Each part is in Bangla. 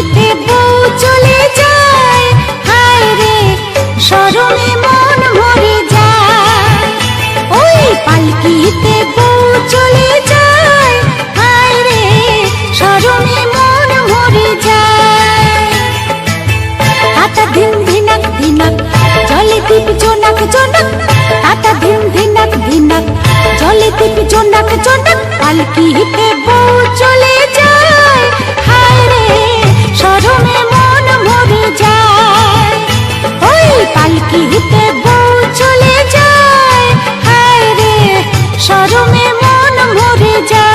পালকিতে বউ চলে যায়, হায় রে শরমে মন ভরে যায়। ওই পালকিতে বউ চলে যায়, হায় রে শরমে মন ভরে যায়। তাতা ধিন ধিনাক ধিনাক জলে দীপ জোনাক জোনাক, তাতা ধিন ধিনাক ধিনাক জলে দীপ জোনাক জোনাক। পালকিতে বউ চলে যায়, হায় রে শরমে মন ভরে যায়। ওই পালকিতে বউ চলে যায়, হায় রে শরমে মন ভরে যায়।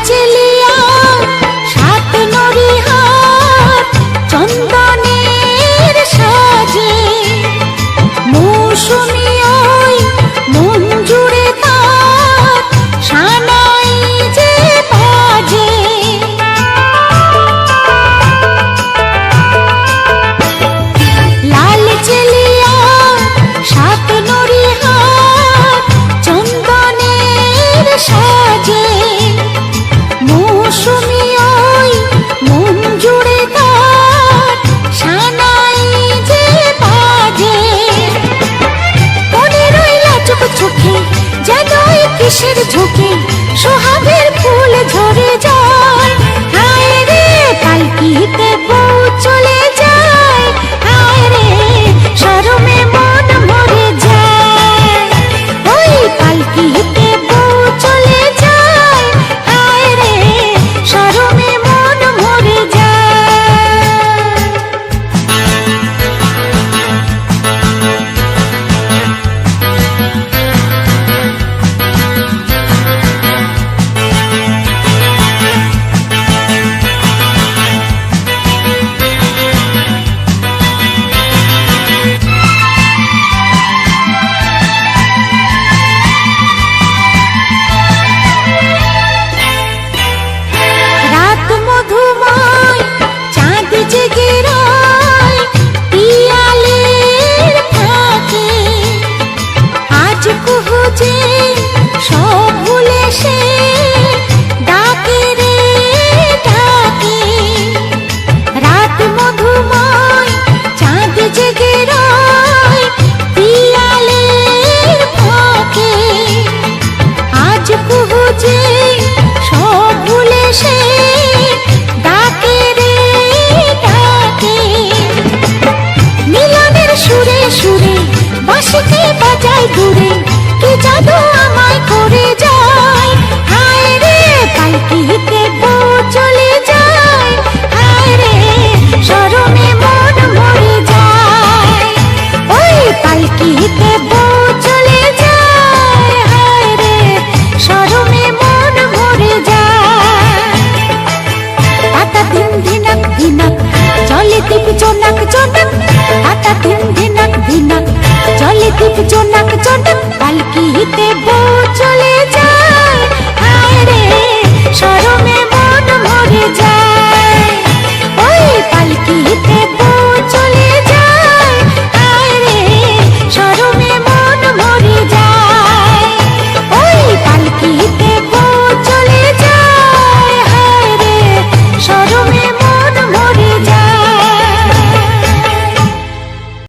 চেলিয়া সাত নরিহার চন্দনের সাজে, মৌসুমী ওই মন জুড়ে তার সানাই যে বাজে। লাল চেলিয়া সাত নরিহার চন্দনের সাজে, মৌসুমী ওই মন জুড়ে তার সানাই যে বাজে। মনে রইলা চোখ চোখে যেন কিসের ঝোঁকে সোহাগের ফুল ঝরে যায়, হায় রে পালকিতে বউ চলে যায়, হায় রে শরমে মন ভরে যায়। ওই পালকিতে বউ চলে যায়, হায় রে শরমে মন ভরে যায়। রাত মধুময় চাঁদ জেগে রয় পিয়ালের ফাঁকে, আজ কুহু যে সব ভুলে সে ডাকে রে ডাকে। রাত মধুময় চাঁদ জেগে রয় পিয়ালের ফাঁকে, আজ কুহু যে সব ভুলে সে ডাকে রে ডাকে। মিলনের সুরে সুরে বাঁশিতে বাজায় দূরে, কি জাদু আমায় করে যায়, হায় রে পালকিতে বউ চলে যায়, হায় রে শরমে মন ভরে যায়। ওই পালকিতে বউ চলে যায়, হায় রে শরমে মন ভরে যায়। তাতা ধিন ধিনাক ধিনাক জলে দীপ জোনাক জোনাক, তাতা ধিন ধিনাক ধিনাক জলে দীপ জোনাক